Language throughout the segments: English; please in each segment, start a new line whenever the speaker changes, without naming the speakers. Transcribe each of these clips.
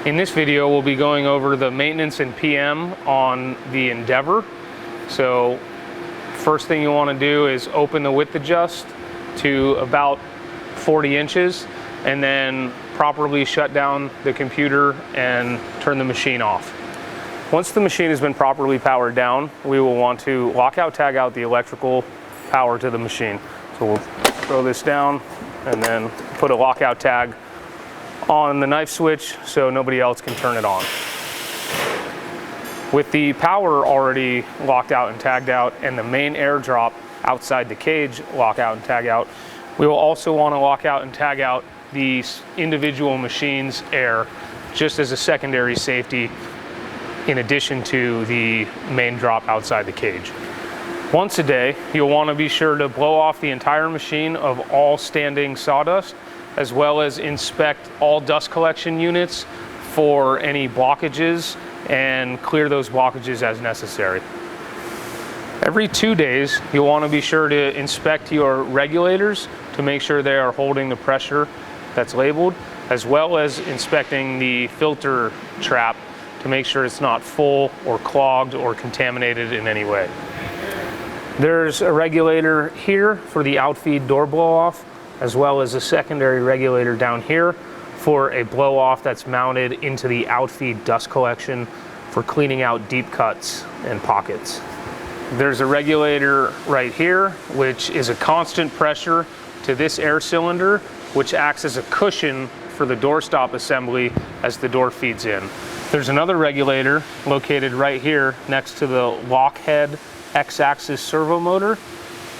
In this video, we'll be going over the maintenance and PM on the Endeavor. So first thing you want to do is open the width adjust to about 40 inches and then properly shut down the computer and turn the machine off. Once the machine has been properly powered down, we will want to lock out, tag out the electrical power to the machine. So we'll throw this down and then put a lockout tag on the knife switch so nobody else can turn it on. With the power already locked out and tagged out and the main air drop outside the cage lock out and tag out, we will also want to lock out and tag out the individual machine's air just as a secondary safety in addition to the main drop outside the cage. Once a day, you'll want to be sure to blow off the entire machine of all standing sawdust, as well as inspect all dust collection units for any blockages and clear those blockages as necessary. Every 2 days, you'll want to be sure to inspect your regulators to make sure they are holding the pressure that's labeled, as well as inspecting the filter trap to make sure it's not full or clogged or contaminated in any way. There's a regulator here for the outfeed door blow off, as well as a secondary regulator down here for a blow off that's mounted into the outfeed dust collection for cleaning out deep cuts and pockets. There's a regulator right here, which is a constant pressure to this air cylinder, which acts as a cushion for the door stop assembly as the door feeds in. There's another regulator located right here next to the lock head X-axis servo motor,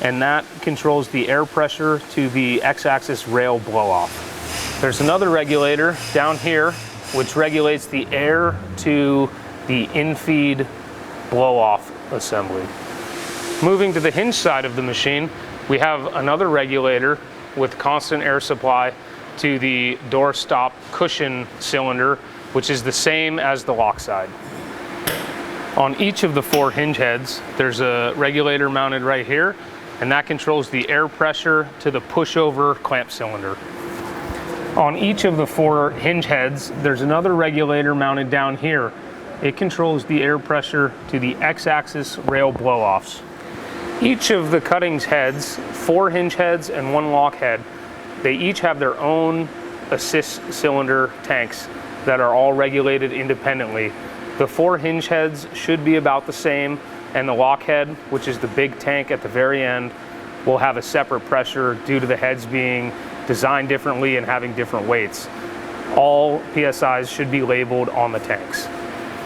and that controls the air pressure to the X-axis rail blow-off. There's another regulator down here which regulates the air to the in-feed blow-off assembly. Moving to the hinge side of the machine, we have another regulator with constant air supply to the door stop cushion cylinder, which is the same as the lock side. On each of the 4 hinge heads, there's a regulator mounted right here, and that controls the air pressure to the pushover clamp cylinder. On each of the 4 hinge heads, there's another regulator mounted down here. It controls the air pressure to the X-axis rail blow-offs. Each of the cuttings heads, 4 hinge heads and 1 lock head, they each have their own assist cylinder tanks that are all regulated independently. The 4 hinge heads should be about the same, and the lock head, which is the big tank at the very end, will have a separate pressure due to the heads being designed differently and having different weights. All PSIs should be labeled on the tanks.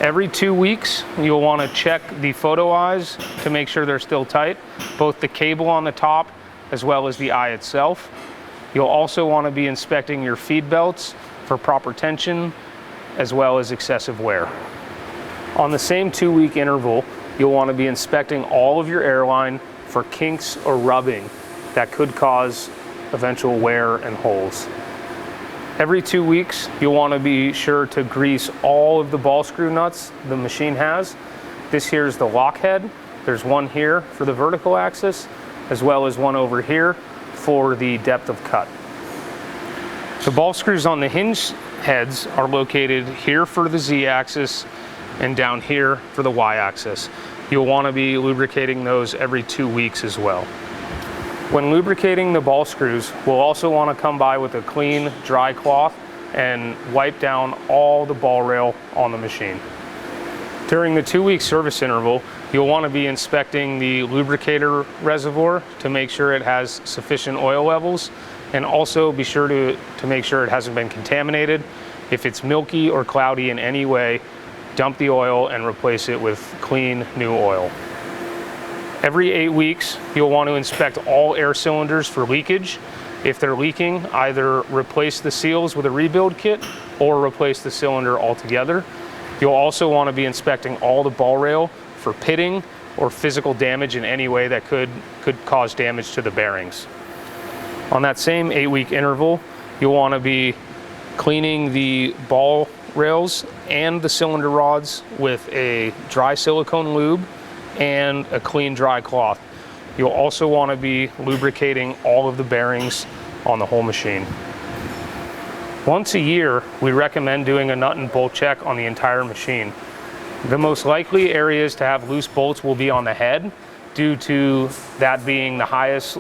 Every 2 weeks, you'll want to check the photo eyes to make sure they're still tight, both the cable on the top as well as the eye itself. You'll also want to be inspecting your feed belts for proper tension as well as excessive wear. On the same 2-week interval, you'll want to be inspecting all of your airline for kinks or rubbing that could cause eventual wear and holes. Every 2 weeks, you'll want to be sure to grease all of the ball screw nuts the machine has. This here is the lock head. There's one here for the vertical axis, as well as one over here for the depth of cut. The ball screws on the hinge heads are located here for the Z-axis and down here for the Y-axis. You'll want to be lubricating those every 2 weeks as well. When lubricating the ball screws, we'll also want to come by with a clean, dry cloth and wipe down all the ball rail on the machine. During the 2-week service interval, you'll want to be inspecting the lubricator reservoir to make sure it has sufficient oil levels, and also be sure to make sure it hasn't been contaminated. If it's milky or cloudy in any way, dump the oil and replace it with clean, new oil. Every 8 weeks, you'll want to inspect all air cylinders for leakage. If they're leaking, either replace the seals with a rebuild kit or replace the cylinder altogether. You'll also want to be inspecting all the ball rail for pitting or physical damage in any way that could cause damage to the bearings. On that same 8-week interval, you'll want to be cleaning the ball rails and the cylinder rods with a dry silicone lube and a clean dry cloth. You'll also want to be lubricating all of the bearings on the whole machine. Once a year, we recommend doing a nut and bolt check on the entire machine. The most likely areas to have loose bolts will be on the head, due to that being the highest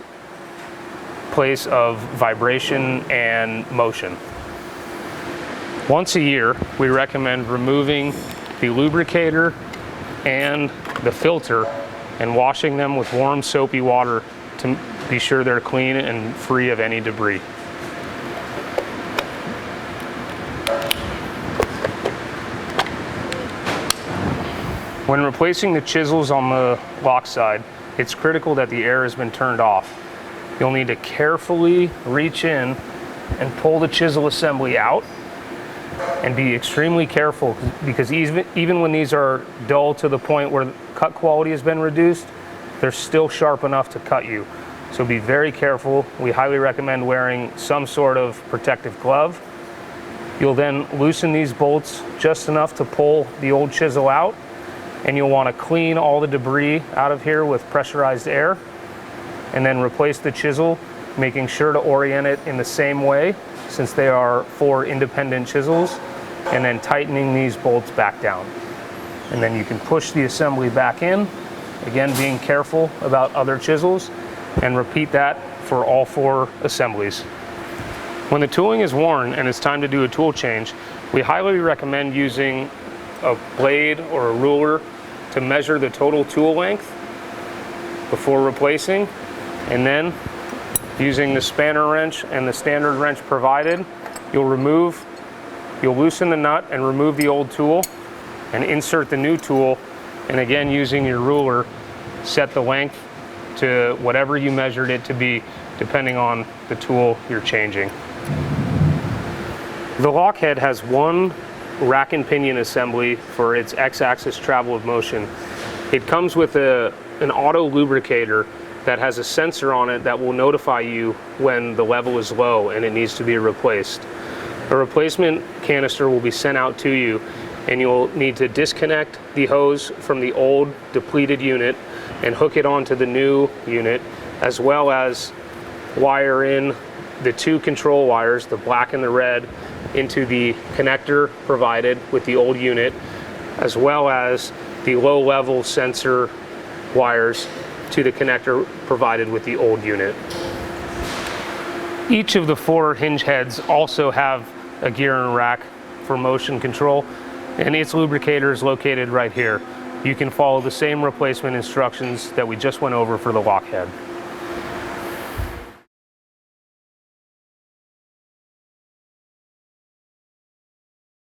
place of vibration and motion. Once a year, we recommend removing the lubricator and the filter and washing them with warm soapy water to be sure they're clean and free of any debris. When replacing the chisels on the lock side, it's critical that the air has been turned off. You'll need to carefully reach in and pull the chisel assembly out, and be extremely careful, because even when these are dull to the point where cut quality has been reduced, they're still sharp enough to cut you. So be very careful. We highly recommend wearing some sort of protective glove. You'll then loosen these bolts just enough to pull the old chisel out, and you'll want to clean all the debris out of here with pressurized air, and then replace the chisel, making sure to orient it in the same way, since they are 4 independent chisels, and then tightening these bolts back down. And then you can push the assembly back in, again being careful about other chisels, and repeat that for all 4 assemblies. When the tooling is worn and it's time to do a tool change, we highly recommend using a blade or a ruler to measure the total tool length before replacing, and then using the spanner wrench and the standard wrench provided, you'll loosen the nut and remove the old tool and insert the new tool, and again using your ruler, set the length to whatever you measured it to be, depending on the tool you're changing. The lock head has one rack and pinion assembly for its X-axis travel of motion. It comes with an auto lubricator that has a sensor on it that will notify you when the level is low and it needs to be replaced. A replacement canister will be sent out to you, and you'll need to disconnect the hose from the old depleted unit and hook it onto the new unit, as well as wire in the 2 control wires, the black and the red, into the connector provided with the old unit, as well as the low level sensor wires to the connector provided with the old unit. Each of the 4 hinge heads also have a gear and rack for motion control, and its lubricator is located right here. You can follow the same replacement instructions that we just went over for the lock head.